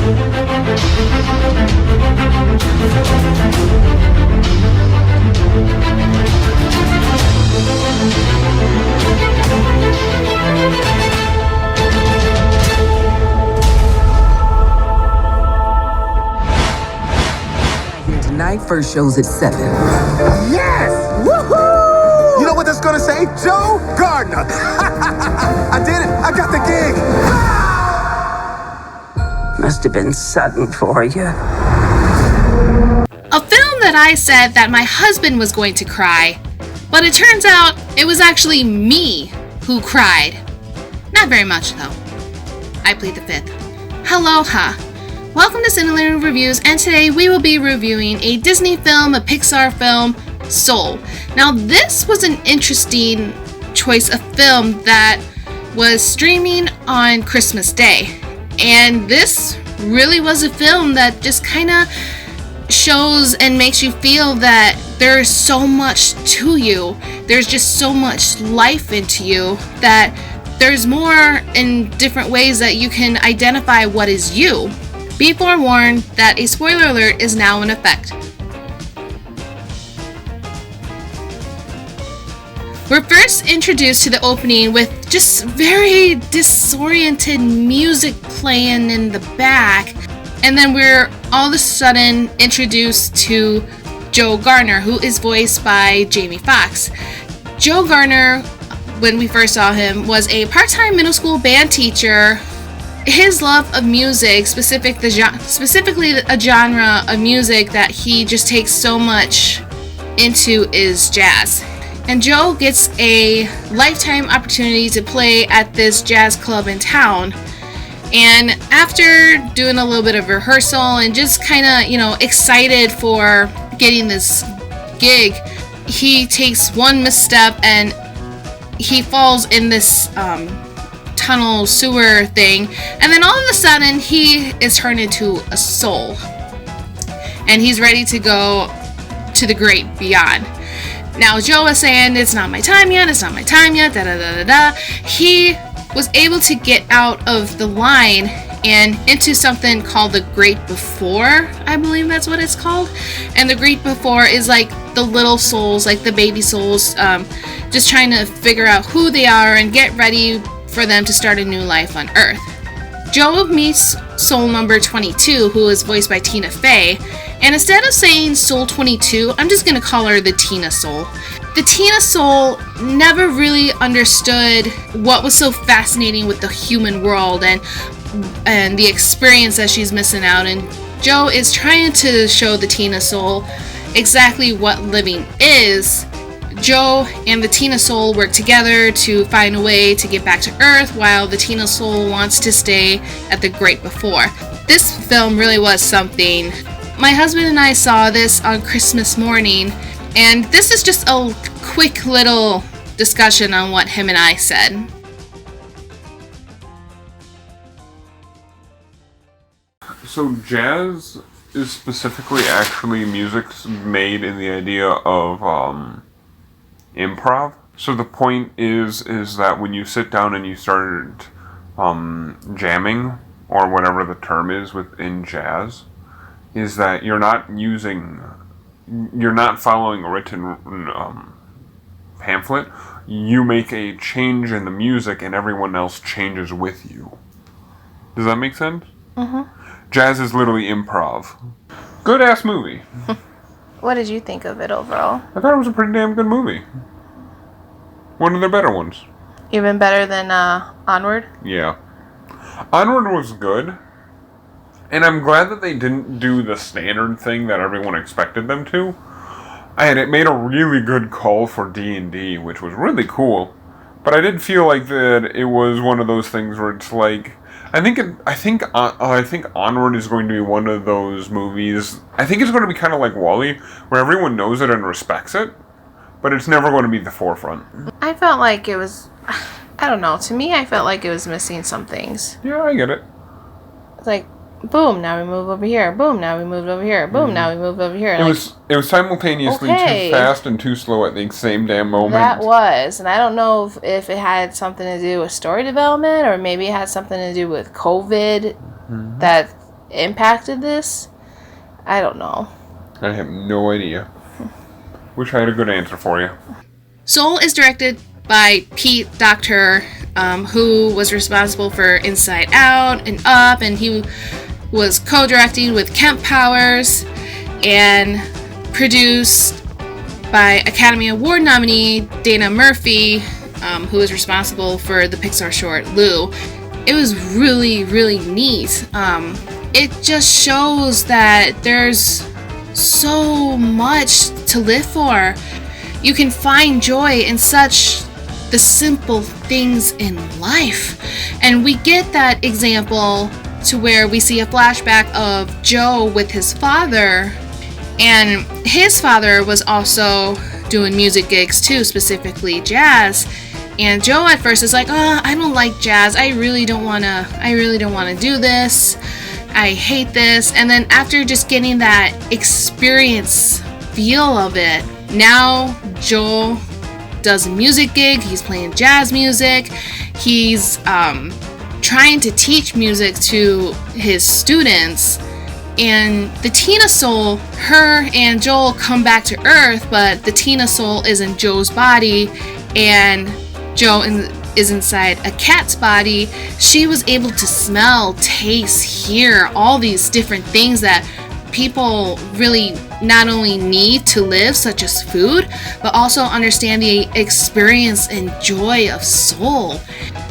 Tonight, first show's at 7. Yes! Woohoo! You know what that's gonna say? Joe Gardner. I did it. I got the gig. Must have been sudden for you. A film that I said that my husband was going to cry, but it turns out it was actually me who cried. Not very much though. I plead the fifth. Aloha. Welcome to Cyntillating Reviews, and today we will be reviewing a Disney film, a Pixar film, Soul. Now this was an interesting choice of film that was streaming on Christmas Day. And this really was a film that just kind of shows and makes you feel that there's so much to you. There's just so much life into you that there's more in different ways that you can identify what is you. Be forewarned that a spoiler alert is now in effect. We're first introduced to the opening with just very disoriented music playing in the back, and then we're all of a sudden introduced to Joe Gardner, who is voiced by Jamie Foxx. Joe Gardner, when we first saw him, was a part-time middle school band teacher. His love of music, specifically a genre of music that he just takes so much into, is jazz. And Joe gets a lifetime opportunity to play at this jazz club in town. And after doing a little bit of rehearsal and just kind of, excited for getting this gig, he takes one misstep and he falls in this tunnel sewer thing, and then all of a sudden he is turned into a soul, and he's ready to go to the great beyond. Now Joe was saying, it's not my time yet, da da da da da. He was able to get out of the line and into something called the Great Before, I believe that's what it's called. And the Great Before is like the little souls, like the baby souls, just trying to figure out who they are and get ready for them to start a new life on Earth. Joe meets soul number 22, who is voiced by Tina Fey, and instead of saying Soul 22, I'm just going to call her the Tina Soul. The Tina Soul never really understood what was so fascinating with the human world and the experience that she's missing out, and Joe is trying to show the Tina Soul exactly what living is. Joe and the Tina Soul work together to find a way to get back to Earth, while the Tina Soul wants to stay at the Great Before. This film really was something. My husband and I saw this on Christmas morning, and this is just a quick little discussion on what him and I said. So jazz is specifically actually music's made in the idea of improv. So the point is that when you sit down and you start jamming, or whatever the term is within jazz, is that you're not following a written pamphlet. You make a change in the music and everyone else changes with you. Does that make sense? Mm-hmm. Jazz is literally improv. Good ass movie. What did you think of it overall? I thought it was a pretty damn good movie. One of their better ones. Even better than Onward? Yeah. Onward was good. And I'm glad that they didn't do the standard thing that everyone expected them to. And it made a really good call for D&D, which was really cool. But I did feel like that it was one of those things where it's like, I think Onward is going to be one of those movies. I think it's going to be kind of like WALL-E, where everyone knows it and respects it, but it's never going to be the forefront. I felt like it was, I don't know, to me I felt like it was missing some things. Yeah, I get it. It's like, boom, now we move over here. Boom, now we moved over here. Boom, now we moved over here. It was simultaneously too fast and too slow at the same damn moment. That was, and I don't know if it had something to do with story development, or maybe it had something to do with COVID, that impacted this? I don't know. I have no idea. Wish I had a good answer for you. Soul is directed by Pete Docter, who was responsible for Inside Out and Up, and he was co-directing with Kemp Powers, and produced by Academy Award nominee Dana Murphy, who was responsible for the Pixar short Lou. It was really, really neat. It just shows that there's so much to live for. You can find joy in such the simple things in life. And we get that example to where we see a flashback of Joe with his father. And his father was also doing music gigs too, specifically jazz. And Joe at first is like, oh, I don't like jazz. I really don't wanna do this. I hate this. And then after just getting that experience feel of it, now Joel does a music gig. He's playing jazz music. He's trying to teach music to his students. And the Tina soul, her and Joel come back to Earth, but the Tina soul is in Joe's body, and Joe is inside a cat's body. She was able to smell, taste, hear all these different things that people really not only need to live, such as food, but also understand the experience and joy of Soul.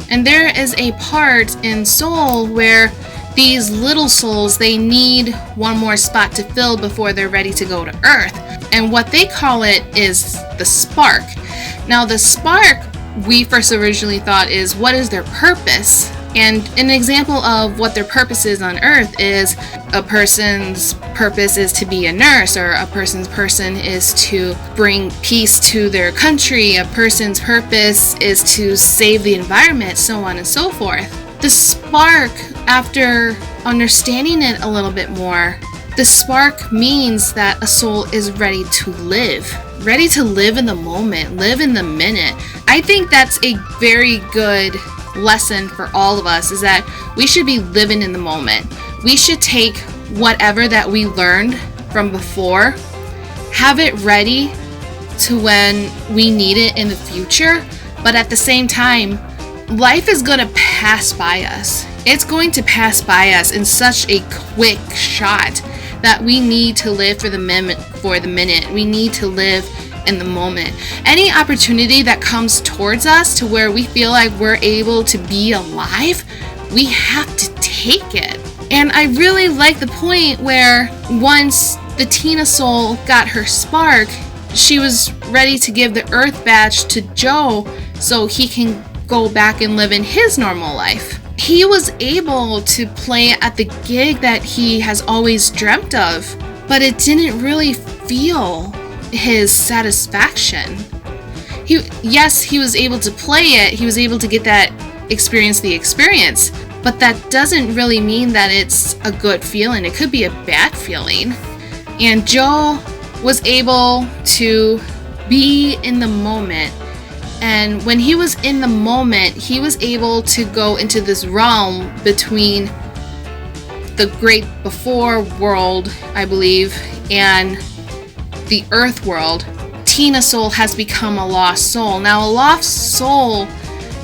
And there is a part in Soul where these little souls, they need one more spot to fill before they're ready to go to Earth. And what they call it is the spark. Now the spark, we first originally thought is, what is their purpose? And an example of what their purpose is on Earth is a person's purpose is to be a nurse, or a person's person is to bring peace to their country, a person's purpose is to save the environment, so on and so forth. The spark, after understanding it a little bit more, the spark means that a soul is ready to live in the moment, live in the minute. I think that's a very good lesson for all of us, is that we should be living in the moment. We should take whatever that we learned from before, have it ready to when we need it in the future, but at the same time, life is going to pass by us. It's going to pass by us in such a quick shot that we need to live for the minute. We need to live in the moment. Any opportunity that comes towards us to where we feel like we're able to be alive, we have to take it. And I really like the point where once the Tina soul got her spark, she was ready to give the Earth badge to Joe so he can go back and live in his normal life. He was able to play at the gig that he has always dreamt of, but it didn't really feel his satisfaction. He was able to play it, he was able to get that experience, but that doesn't really mean that it's a good feeling. It could be a bad feeling. And Joe was able to be in the moment. And when he was in the moment, he was able to go into this realm between the great before world, I believe, and the Earth world. Tina soul has become a lost soul. Now, a lost soul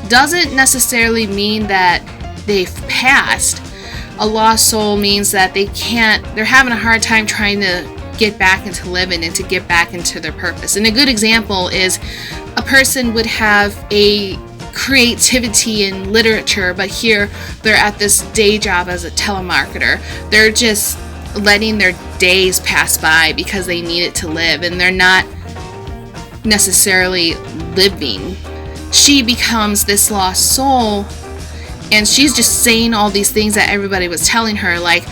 doesn't necessarily mean that they've passed. A lost soul means that they're having a hard time trying to get back into living and to get back into their purpose. And a good example is a person would have a creativity in literature, but here they're at this day job as a telemarketer. They're just letting their days pass by because they need it to live, and they're not necessarily living. She becomes this lost soul, and she's just saying all these things that everybody was telling her, like,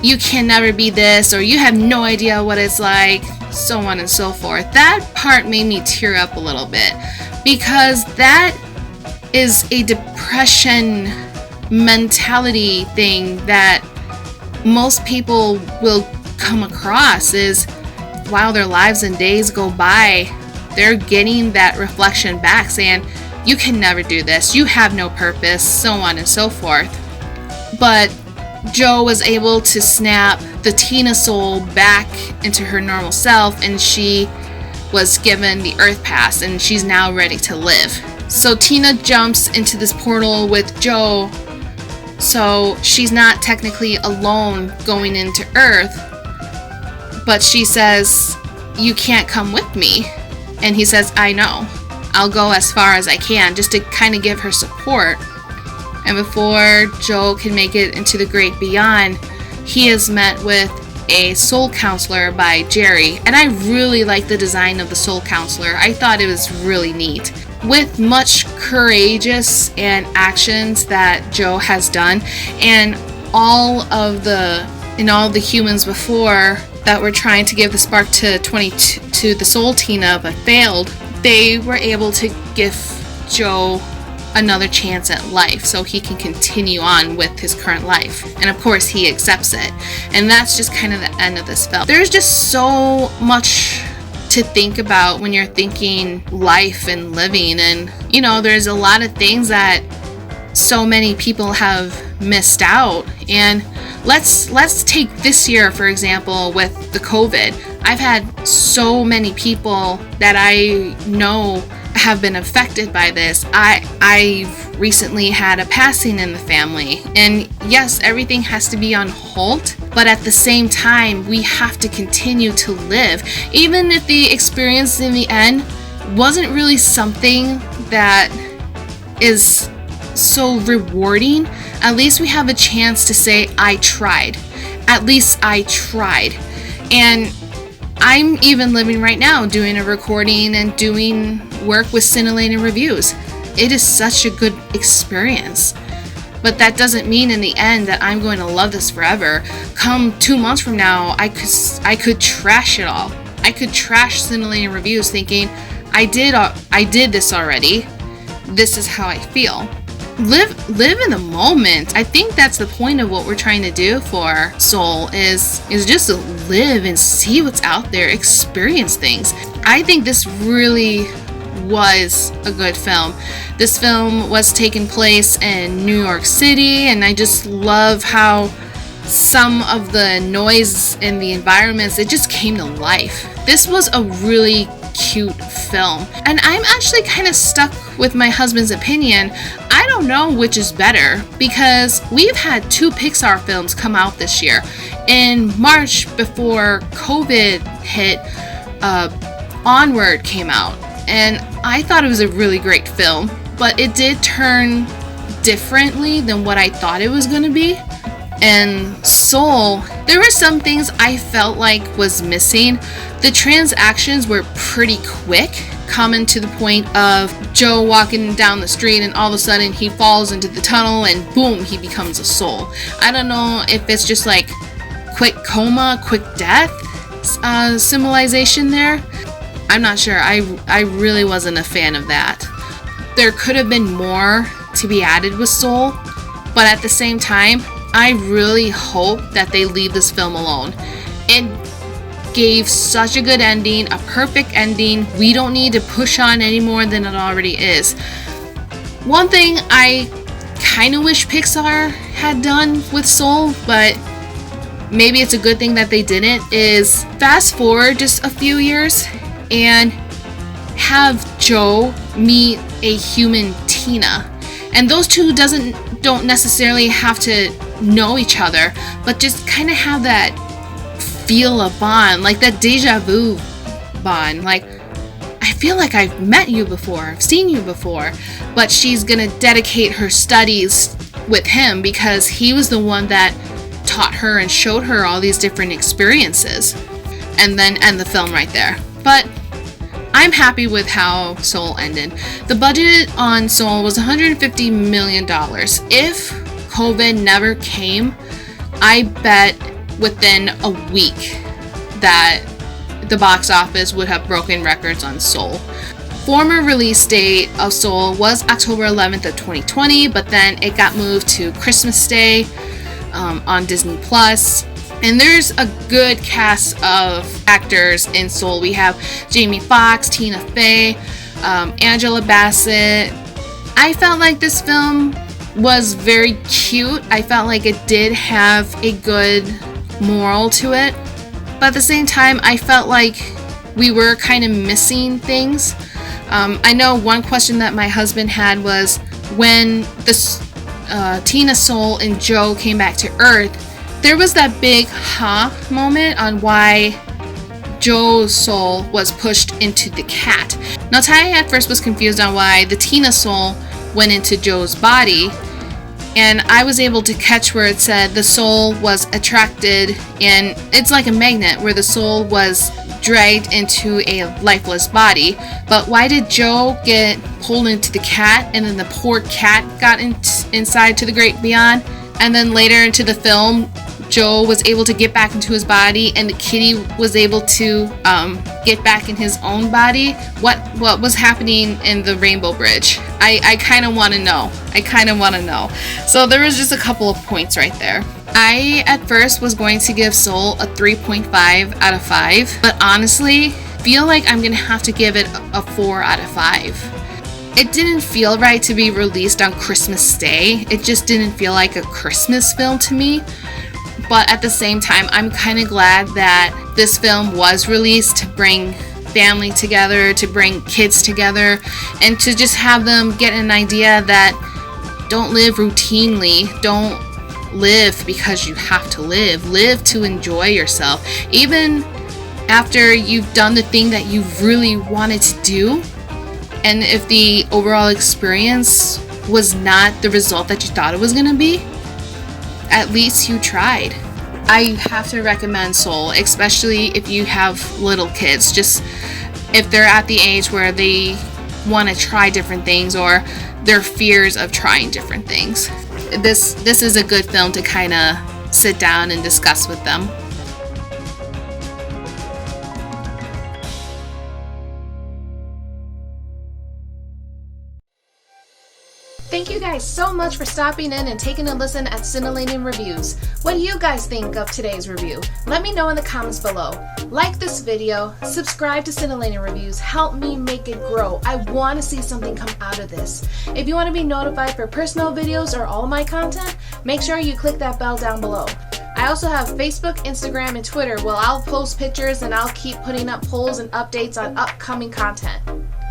you can never be this, or you have no idea what it's like, so on and so forth. That part made me tear up a little bit, because that is a depression mentality thing that most people will come across, is while their lives and days go by, they're getting that reflection back saying, you can never do this, you have no purpose, so on and so forth. But Joe was able to snap the Tina soul back into her normal self, and she was given the Earth Pass, and she's now ready to live. So Tina jumps into this portal with Joe, so she's not technically alone going into Earth, but she says, "You can't come with me." And he says, "I know. I'll go as far as I can," just to kind of give her support. And before Joe can make it into the great beyond, he is met with a soul counselor by Jerry. And I really like the design of the soul counselor. I thought it was really neat. With much courageous and actions that Joe has done, and all the humans before that were trying to give the spark to the soul Tina but failed, they were able to give Joe another chance at life so he can continue on with his current life. And of course he accepts it. And that's just kind of the end of this film. There's just so much to think about when you're thinking life and living, and there's a lot of things that so many people have missed out. And let's take this year for example with the COVID. I've had so many people that I know have been affected by this. I've recently had a passing in the family, and yes, everything has to be on hold, but at the same time we have to continue to live. Even if the experience in the end wasn't really something that is so rewarding, at least we have a chance to say, I tried. At least I tried. And I'm even living right now doing a recording and doing work with Cyntillating reviews. It is such a good experience. But that doesn't mean in the end that I'm going to love this forever. Come 2 months from now, I could trash it all. I could trash Cyntillating reviews thinking, I did this already. This is how I feel. Live in the moment. I think that's the point of what we're trying to do for Soul is just to live and see what's out there, experience things. I think this really was a good film. This film was taking place in New York City, and I just love how some of the noise in the environments, it just came to life. This was a really cute film, and I'm actually kind of stuck with my husband's opinion. I don't know which is better, because we've had 2 Pixar films come out this year. In March, before COVID hit, Onward came out, and I thought it was a really great film, but it did turn differently than what I thought it was going to be. And Soul, there were some things I felt like was missing. The transactions were pretty quick, coming to the point of Joe walking down the street and all of a sudden he falls into the tunnel and boom, he becomes a soul. I don't know if it's just like quick coma, quick death symbolization there. I'm not sure. I really wasn't a fan of that. There could have been more to be added with Soul, but at the same time, I really hope that they leave this film alone. It gave such a good ending, a perfect ending. We don't need to push on any more than it already is. One thing I kind of wish Pixar had done with Soul, but maybe it's a good thing that they didn't, is fast forward just a few years and have Joe meet a human Tina. And those two don't necessarily have to know each other, but just kind of have that feel a bond, like that deja vu bond. Like, I feel like I've met you before, I've seen you before, but she's gonna dedicate her studies with him because he was the one that taught her and showed her all these different experiences, and then end the film right there. But I'm happy with how Soul ended. The budget on Soul was $150 million. If COVID never came, I bet within a week that the box office would have broken records on Soul. Former release date of Soul was October 11th of 2020, but then it got moved to Christmas Day on Disney Plus. And there's a good cast of actors in Soul. We have Jamie Foxx, Tina Fey, Angela Bassett. I felt like this film was very cute. I felt like it did have a good moral to it. But at the same time, I felt like we were kind of missing things. I know one question that my husband had was when Tina, Soul, and Joe came back to Earth, there was that big moment on why Joe's soul was pushed into the cat. Now, Ty at first was confused on why the Tina soul went into Joe's body, and I was able to catch where it said the soul was attracted, and it's like a magnet where the soul was dragged into a lifeless body. But why did Joe get pulled into the cat, and then the poor cat got inside to the great beyond? And then later into the film, Joe was able to get back into his body, and the kitty was able to get back in his own body. What was happening in the Rainbow Bridge? I kind of want to know. So there was just a couple of points right there. I at first was going to give Soul a 3.5 out of 5, but honestly feel like I'm gonna have to give it a 4 out of 5. It didn't feel right to be released on Christmas Day. It just didn't feel like a Christmas film to me. But at the same time, I'm kind of glad that this film was released to bring family together, to bring kids together, and to just have them get an idea that don't live routinely, don't live because you have to live to enjoy yourself. Even after you've done the thing that you really wanted to do, and if the overall experience was not the result that you thought it was going to be, at least you tried. I have to recommend Soul, especially if you have little kids. Just if they're at the age where they want to try different things, or their fears of trying different things. This is a good film to kind of sit down and discuss with them. Thank you guys so much for stopping in and taking a listen at Cyntillating Reviews. What do you guys think of today's review? Let me know in the comments below. Like this video, subscribe to Cyntillating Reviews, help me make it grow. I want to see something come out of this. If you want to be notified for personal videos or all my content, make sure you click that bell down below. I also have Facebook, Instagram, and Twitter where I'll post pictures and I'll keep putting up polls and updates on upcoming content.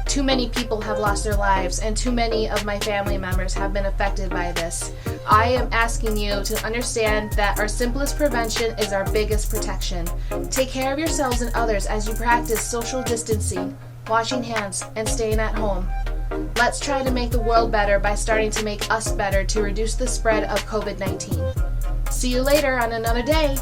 Too many people have lost their lives, and too many of my family members have been affected by this. I am asking you to understand that our simplest prevention is our biggest protection. Take care of yourselves and others as you practice social distancing, washing hands, and staying at home. Let's try to make the world better by starting to make us better to reduce the spread of COVID-19. See you later on another day.